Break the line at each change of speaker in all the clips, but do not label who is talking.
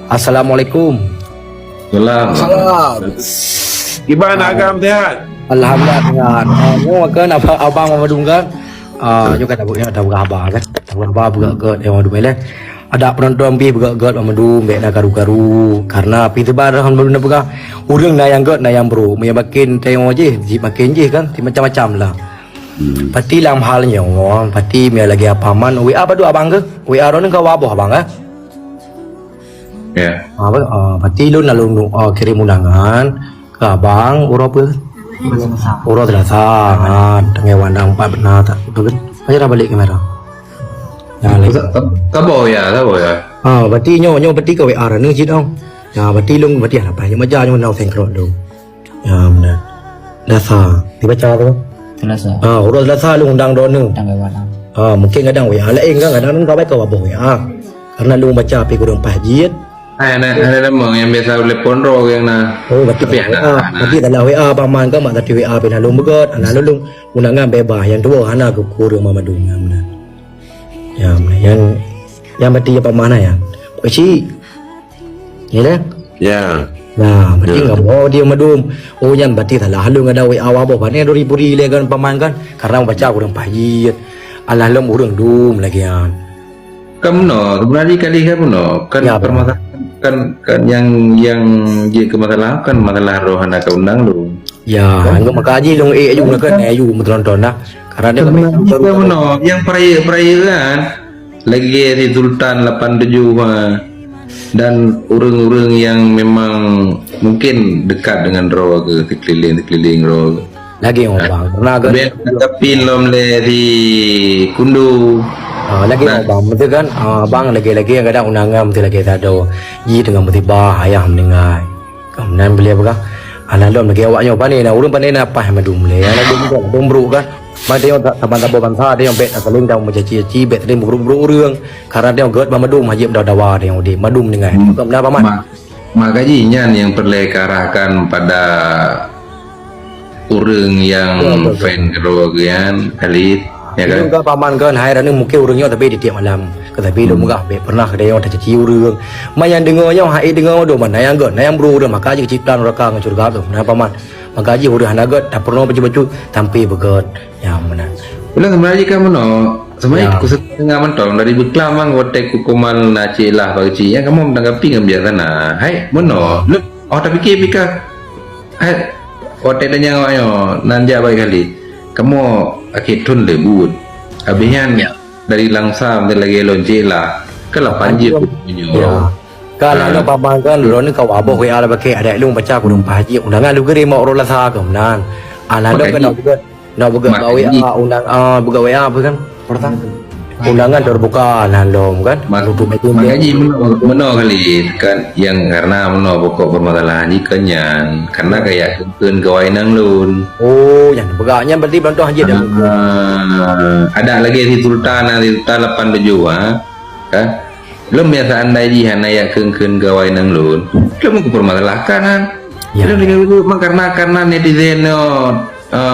Assalamualaikum.
Salam. Gimana agam sehat?
Alhamdulillah dengan kan abang Mamadum kan juga ada abang kan abang juga yang Mamadum lah ada penonton bi juga Mamadum be nak garu-garu karena pi tebarang belum nak urang na yang bro makin tengok je makin je kan macam-macam lah. Pati lam halnya ngong pati me lagi paman WA padu abang ke WA ron ke wabah abang kan
ya
pati lu lalu kirim undangan ke abang urap Urut terasa, tengah wandang empat benar tak, betul kan? Aja balik kamera. Ya, lagi.
Tabo ya.
Berarti nyo berarti ke WA ni cik dong. Ya, berarti lung berarti apa? Yang macam nyo nau sengkrot dong. Ya, benar. Dasa, dibaca tu.
Terasa.
Urut terasa lung undang donu.
Tanggal mana?
Mungkin kadang WA lain kan, kadang kau baik kau apa WA. Karena lung baca api kurang pahjit.
Ada yang biasa telepon roh yang na.
Oh, berarti berarti dalam WA paman kan mak tadi WA pina lung begot, ana lung undangan bebas yang dua hana ke kurang Mamadum ya benar. Ya benar yang berarti apa mana ya? Kecil. Ya dah.
Ya.
Nah, berarti enggak mau dia Mamadum. Oh, yang berarti salah halung ada WA apa banyak 2000 le kan paman kan karena baca kurang pahit. Alah lum urang dum lagi ya.
Kamu no, sebenarnya kali kamu no, kan
Ya,
permasalahan kan yang dia kemasalah kan masalah rohana ke undang lu.
Ya, enggak makaji long juga kan ayu menonton dah. Karena dia
kamu no, yang perayaan lagi di Sultan 87 dan urang-urang yang memang mungkin dekat dengan roh ke sekeliling roh.
Lagi ngobang. Karena
tapi lom le di Kundu.
Lagi bang, betul kan? Bang lagi yang kadang undangan betul lagi tak ada. Ji dengan betul bah ayah mendengar. Kemudian beliau berkata, anak lagi awaknya apa ni? Nak urun pandai nak apa yang madum le? Anak dia juga dombruk kan? Macam dia taban-taban bangsa dia yang bet saling dah macam cici bet dia buruk-buruk urang. Karena dia gerd madum hajib dah dawa dia yang di madum dengar. Kemudian apa mat?
Makanya yang perlekarahkan pada urang yang fan kerogian elit. Ya kan?
Juga paman kan hai rani mungkin urangnya tapi di tiap malam. Tapi lu mugah be pernah ke dia tak cici urang. Mayan dengarnya hai dengar do mana yang god, yang bro dah maka aja ciptaan neraka ngacur tu. Nah paman. Maka aja udah hanagat tak pernah baju-baju tampi begot. Ya mana.
Ulang sebenarnya kamu no. Sebenarnya aku setengah mentong dari beklamang wotek kukumal nacilah bagi yang kamu menanggapi ngam biasa nah. Hai mono. Lu tapi pikir hai wotek dan yang ayo nanja baik kali. Kamu akhir tun lebut habisnya dari langsam dari lagi loncela ke 8 je
ya kan ada paman kan lo ni kau abah WA lah pakai ada lu baca aku dong haji undangan lu kirim orang lah sah kemudian anak lu kan nak buka WA undang buka WA apa kan pertama undangan terbuka nalom kan
makanya meno kali kan yang karena meno pokok permasalahan ikannya karena kayak keun gawai nang lun
yang begaknya berarti bantu haji dah
ada lagi di Sultan 87 kan belum biasa andai di hana ya keun gawai nang lun belum permasalahan kan karena netizen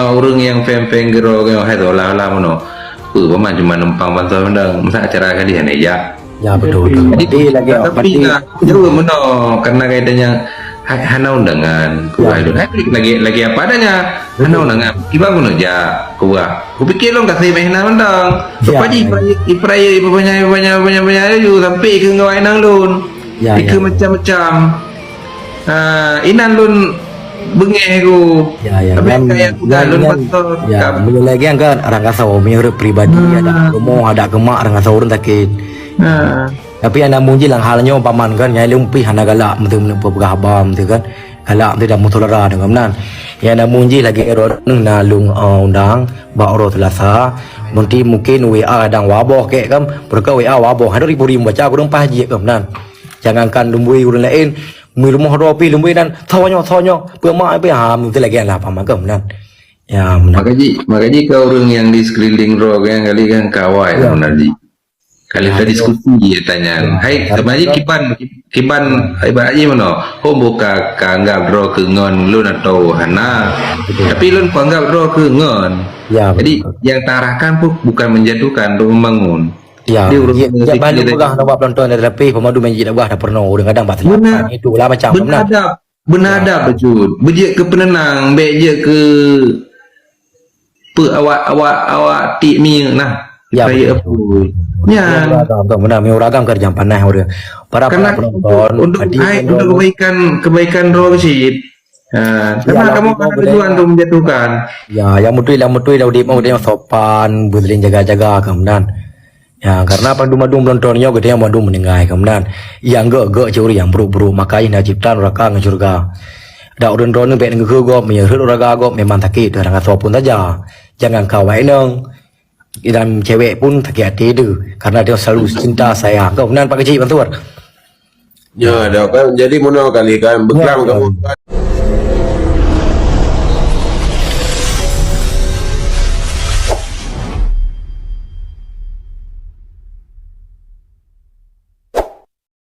urang yang feng gero hai dolah meno paman cuma numpang bangsa undang masa acara kali ya
betul jadi lagi
tapi jauh meno karena kaitannya hana undangan lagi apa adanya hana undangan gimana meno ja kuah kupikir lo kasih mahina undang paji ipraya banyak ju sampai ke ngawai nang lun ke macam-macam inan lun bengeh ku tapi kayak udah lun pastor
boleh lagi kan orang kasau mirip pribadi ada mau ada gemak orang kasau orang takut tapi anak munji lang halnya paman kan nyai lumpi hana galak betul berhabam tu kan galak tidak mutolera dengan nan ya anak munji lagi error na lung undang ba oro telasa mungkin WA kadang waboh kek kan berka WA waboh ada ribu-ribu baca kurang pahji kan nan jangankan lumbui urang lain rumah ropi lumui dan thonyo pemak apa ham itu lagi lah paman kan ya
makanya kau orang yang di sekeliling roh yang kali kan kawai benar di kali kita diskusi tanya hai sebenarnya kipan ibaratnya mana buka kanggap roh ke ngon lu atau hana tapi lu anggap roh ke ngon jadi yang tarahkan bukan menjatuhkan untuk membangun
Ya,
Dia urus
ya balik
rezeki dia.
pegah nak buat pelonton tapi pemadu main dah dah pernah kadang batas
Benar.
itulah macam benar.
Benadap bejut. Bejek ke penenang, bejek ke awak tik mi nah.
Ya,
Saya
betul.
apa? Ya.
Ragam tu benar ragam kerja panah orang. Para
Karena
penonton
untuk kebaikan roh kecil. Karena
Ya,
kamu
lah,
ada tujuan untuk menjatuhkan.
ya, yang mutui dah di mau dia sopan, budilin jaga-jaga kemudian. Ya, karena pandu-madu melontonnya gede yang madu meninggai kemudian. Yang gak curi yang buruk-buruk makai na ciptaan raka ngecurga. Dak udon-udon be ngego menyerut raga go memang sakit orang pun saja. Jangan kawai neng. Dan cewek pun sakit hati tu karena dia selalu cinta sayang. Kau kemudian Pak Kecil bantuan.
Ya, dah kan jadi mana kali kan bekam
Ya,
kamu kan